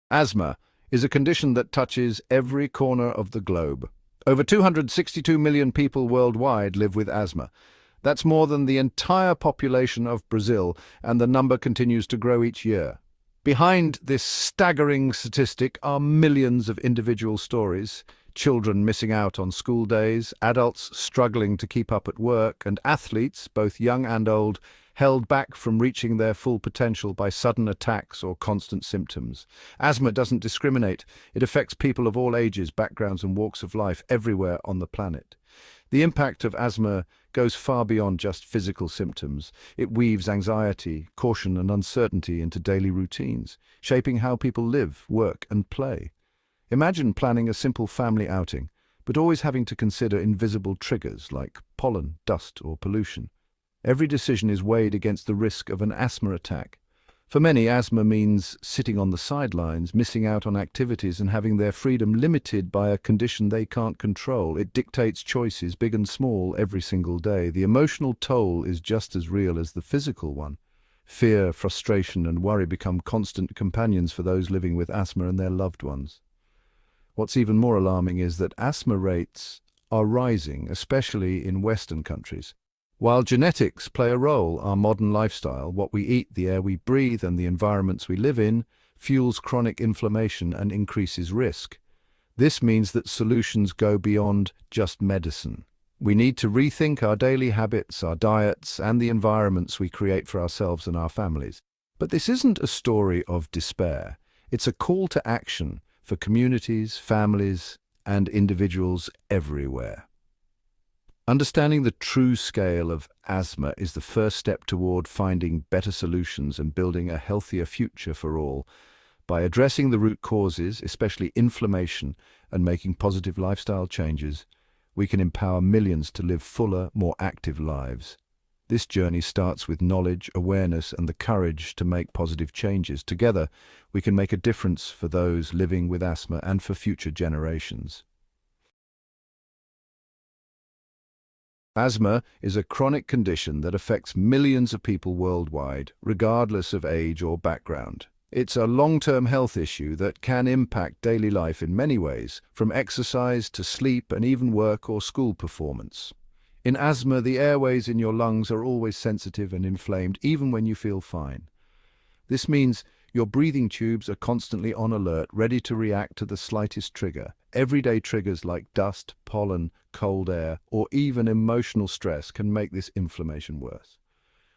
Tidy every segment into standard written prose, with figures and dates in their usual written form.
Asthma is a condition that touches every corner of the globe. Over 262 million people worldwide live with asthma. That's more than the entire population of Brazil, and the number continues to grow each year. Behind this staggering statistic are millions of individual stories: children missing out on school days, adults struggling to keep up at work, and athletes, both young and old, held back from reaching their full potential by sudden attacks or constant symptoms. Asthma doesn't discriminate. It affects people of all ages, backgrounds, and walks of life everywhere on the planet. The impact of asthma goes far beyond just physical symptoms. It weaves anxiety, caution, and uncertainty into daily routines, shaping how people live, work, and play. Imagine planning a simple family outing, but always having to consider invisible triggers like pollen, dust, or pollution. Every decision is weighed against the risk of an asthma attack. For many, asthma means sitting on the sidelines, missing out on activities, and having their freedom limited by a condition they can't control. It dictates choices, big and small, every single day. The emotional toll is just as real as the physical one. Fear, frustration, and worry become constant companions for those living with asthma and their loved ones. What's even more alarming is that asthma rates are rising, especially in Western countries. While genetics play a role, our modern lifestyle, what we eat, the air we breathe, and the environments we live in, fuels chronic inflammation and increases risk. This means that solutions go beyond just medicine. We need to rethink our daily habits, our diets, and the environments we create for ourselves and our families. But this isn't a story of despair. It's a call to action for communities, families, and individuals everywhere. Understanding the true scale of asthma is the first step toward finding better solutions and building a healthier future for all. By addressing the root causes, especially inflammation, and making positive lifestyle changes, we can empower millions to live fuller, more active lives. This journey starts with knowledge, awareness, and the courage to make positive changes. Together, we can make a difference for those living with asthma and for future generations. Asthma is a chronic condition that affects millions of people worldwide, regardless of age or background. It's a long-term health issue that can impact daily life in many ways, from exercise to sleep and even work or school performance. In asthma, the airways in your lungs are always sensitive and inflamed, even when you feel fine. This means your breathing tubes are constantly on alert, ready to react to the slightest trigger. Everyday triggers like dust, pollen, cold air, or even emotional stress can make this inflammation worse.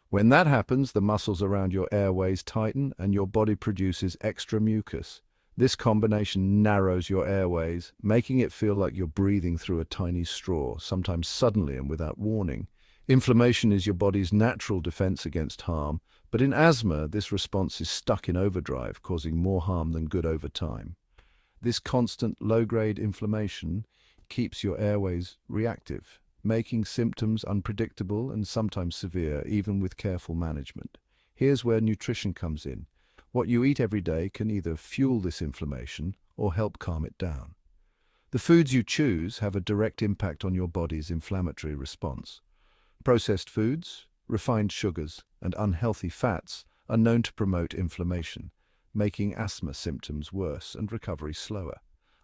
When that happens, the muscles around your airways tighten and your body produces extra mucus. This combination narrows your airways, making it feel like you're breathing through a tiny straw, sometimes suddenly and without warning. Inflammation is your body's natural defense against harm, but in asthma, this response is stuck in overdrive, causing more harm than good over time. This constant low-grade inflammation keeps your airways reactive, making symptoms unpredictable and sometimes severe, even with careful management. Here's where nutrition comes in. What you eat every day can either fuel this inflammation or help calm it down. The foods you choose have a direct impact on your body's inflammatory response. Processed foods, refined sugars, and unhealthy fats are known to promote inflammation, making asthma symptoms worse and recovery slower.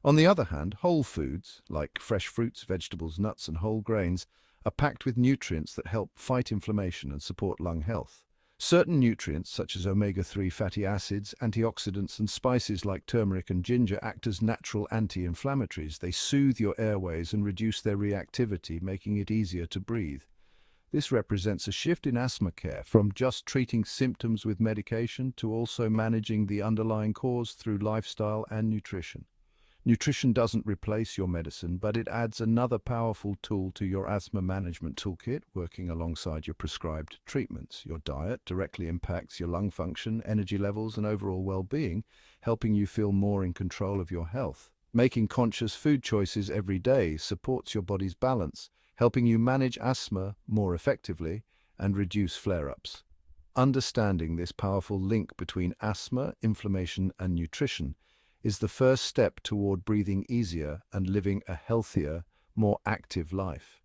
On the other hand, whole foods, like fresh fruits, vegetables, nuts, and whole grains, are packed with nutrients that help fight inflammation and support lung health. Certain nutrients, such as omega-3 fatty acids, antioxidants, and spices like turmeric and ginger, act as natural anti-inflammatories. They soothe your airways and reduce their reactivity, making it easier to breathe. This represents a shift in asthma care, from just treating symptoms with medication to also managing the underlying cause through lifestyle and nutrition. Nutrition doesn't replace your medicine, but it adds another powerful tool to your asthma management toolkit, working alongside your prescribed treatments. Your diet directly impacts your lung function, energy levels, and overall well-being, helping you feel more in control of your health. Making conscious food choices every day supports your body's balance, helping you manage asthma more effectively and reduce flare-ups. Understanding this powerful link between asthma, inflammation, and nutrition is the first step toward breathing easier and living a healthier, more active life.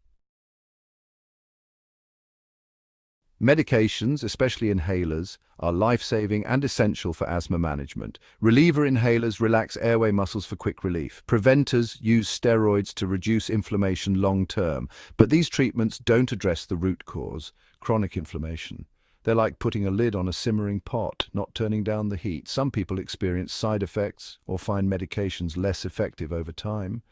Medications, especially inhalers, are life-saving and essential for asthma management. Reliever inhalers relax airway muscles for quick relief. Preventers use steroids to reduce inflammation long-term, but these treatments don't address the root cause, chronic inflammation. They're like putting a lid on a simmering pot, not turning down the heat. Some people experience side effects or find medications less effective over time.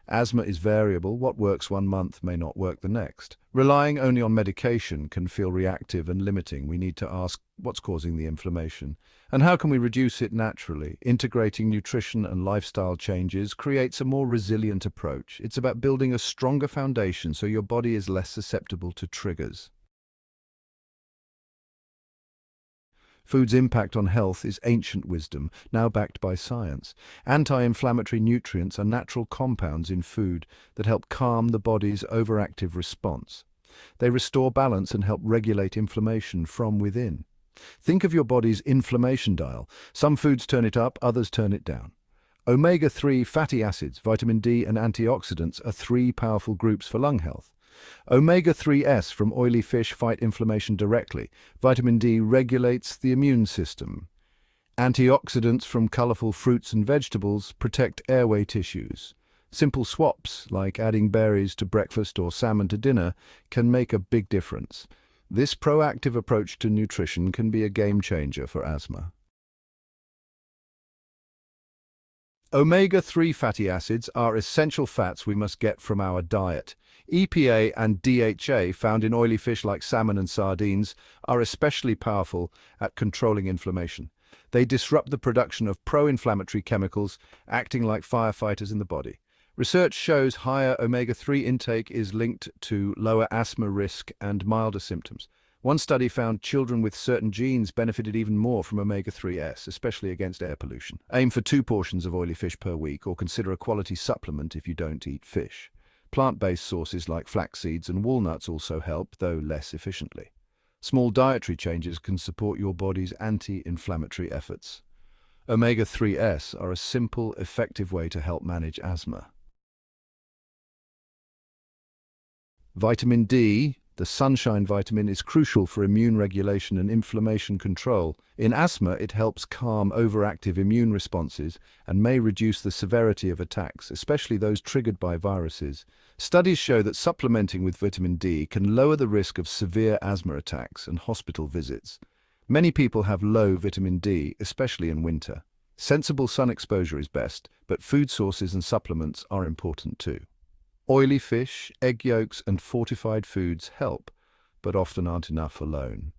Asthma is variable. What works one month may not work the next. Relying only on medication can feel reactive and limiting. We need to ask what's causing the inflammation and how can we reduce it naturally. Integrating nutrition and lifestyle changes creates a more resilient approach. It's about building a stronger foundation so your body is less susceptible to triggers. Food's impact on health is ancient wisdom, now backed by science. Anti-inflammatory nutrients are natural compounds in food that help calm the body's overactive response. They restore balance and help regulate inflammation from within. Think of your body's inflammation dial. Some foods turn it up, others turn it down. Omega-3 fatty acids, vitamin D, and antioxidants are three powerful groups for lung health. Omega-3s from oily fish fight inflammation directly. Vitamin D regulates the immune system. Antioxidants from colorful fruits and vegetables protect airway tissues. Simple swaps, like adding berries to breakfast or salmon to dinner, can make a big difference. This proactive approach to nutrition can be a game changer for asthma. Omega-3 fatty acids are essential fats we must get from our diet. EPA and DHA, found in oily fish like salmon and sardines, are especially powerful at controlling inflammation. They disrupt the production of pro-inflammatory chemicals, acting like firefighters in the body. Research shows higher omega-3 intake is linked to lower asthma risk and milder symptoms. One study found children with certain genes benefited even more from omega-3s, especially against air pollution. Aim for 2 portions of oily fish per week, or consider a quality supplement if you don't eat fish. Plant-based sources like flax seeds and walnuts also help, though less efficiently. Small dietary changes can support your body's anti-inflammatory efforts. Omega-3s are a simple, effective way to help manage asthma. Vitamin D, the sunshine vitamin, is crucial for immune regulation and inflammation control. In asthma, it helps calm overactive immune responses and may reduce the severity of attacks, especially those triggered by viruses. Studies show that supplementing with vitamin D can lower the risk of severe asthma attacks and hospital visits. Many people have low vitamin D, especially in winter. Sensible sun exposure is best, but food sources and supplements are important too. Oily fish, egg yolks, and fortified foods help, but often aren't enough alone.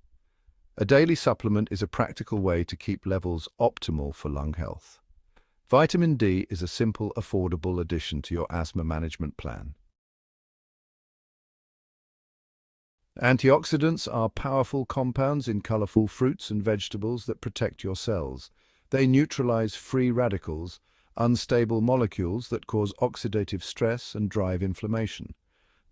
A daily supplement is a practical way to keep levels optimal for lung health. Vitamin D is a simple, affordable addition to your asthma management plan. Antioxidants are powerful compounds in colorful fruits and vegetables that protect your cells. They neutralize free radicals, unstable molecules that cause oxidative stress and drive inflammation.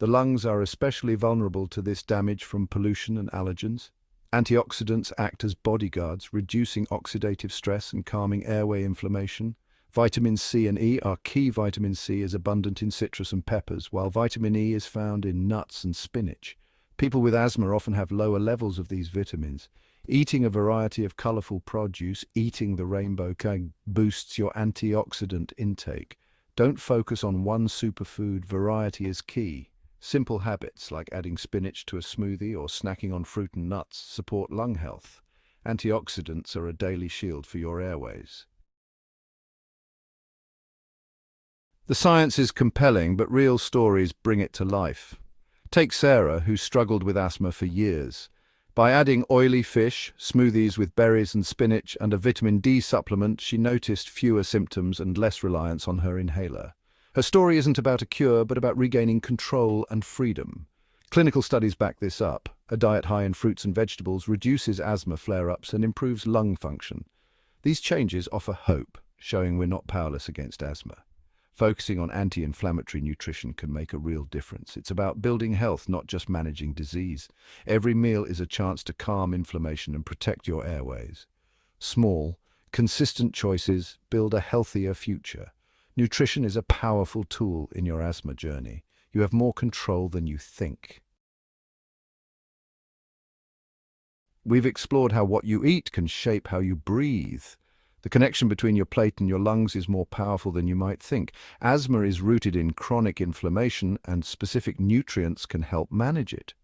The lungs are especially vulnerable to this damage from pollution and allergens. Antioxidants act as bodyguards, reducing oxidative stress and calming airway inflammation. Vitamin C and E are key. Vitamin C is abundant in citrus and peppers, while vitamin E is found in nuts and spinach. People with asthma often have lower levels of these vitamins. Eating a variety of colorful produce, eating the rainbow, boosts your antioxidant intake. Don't focus on one superfood. Variety is key. Simple habits like adding spinach to a smoothie or snacking on fruit and nuts support lung health. Antioxidants are a daily shield for your airways. The science is compelling, but real stories bring it to life. Take Sarah, who struggled with asthma for years. By adding oily fish, smoothies with berries and spinach, and a vitamin D supplement, she noticed fewer symptoms and less reliance on her inhaler. Her story isn't about a cure, but about regaining control and freedom. Clinical studies back this up. A diet high in fruits and vegetables reduces asthma flare-ups and improves lung function. These changes offer hope, showing we're not powerless against asthma. Focusing on anti-inflammatory nutrition can make a real difference. It's about building health, not just managing disease. Every meal is a chance to calm inflammation and protect your airways. Small, consistent choices build a healthier future. Nutrition is a powerful tool in your asthma journey. You have more control than you think. We've explored how what you eat can shape how you breathe. The connection between your plate and your lungs is more powerful than you might think. Asthma is rooted in chronic inflammation, and specific nutrients can help manage it.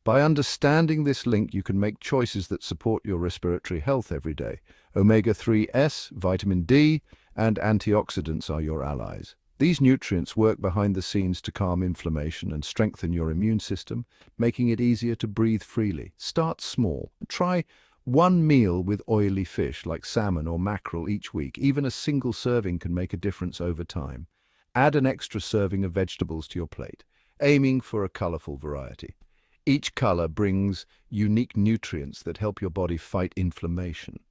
By understanding this link, you can make choices that support your respiratory health every day. Omega-3s, vitamin D, and antioxidants are your allies. These nutrients work behind the scenes to calm inflammation and strengthen your immune system, making it easier to breathe freely. Start small. Try one meal with oily fish like salmon or mackerel each week. Even a single serving can make a difference over time. Add an extra serving of vegetables to your plate, aiming for a colorful variety. Each color brings unique nutrients that help your body fight inflammation.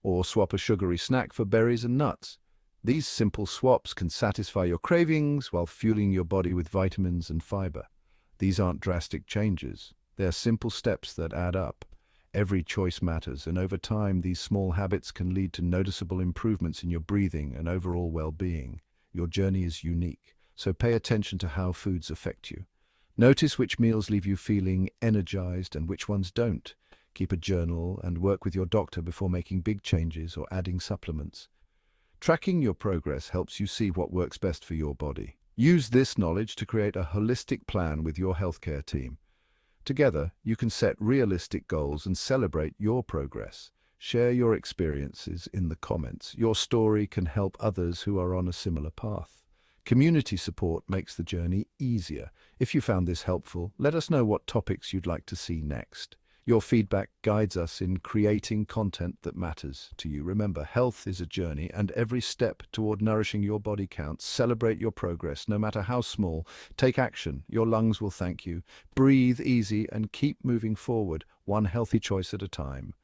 Or swap a sugary snack for berries and nuts. These simple swaps can satisfy your cravings while fueling your body with vitamins and fiber. These aren't drastic changes. They're simple steps that add up. Every choice matters, and over time, these small habits can lead to noticeable improvements in your breathing and overall well-being. Your journey is unique, so pay attention to how foods affect you. Notice which meals leave you feeling energized and which ones don't. Keep a journal and work with your doctor before making big changes or adding supplements. Tracking your progress helps you see what works best for your body. Use this knowledge to create a holistic plan with your healthcare team. Together, you can set realistic goals and celebrate your progress. Share your experiences in the comments. Your story can help others who are on a similar path. Community support makes the journey easier. If you found this helpful, let us know what topics you'd like to see next. Your feedback guides us in creating content that matters to you. Remember, health is a journey, and every step toward nourishing your body counts. Celebrate your progress, no matter how small. Take action. Your lungs will thank you. Breathe easy and keep moving forward, one healthy choice at a time.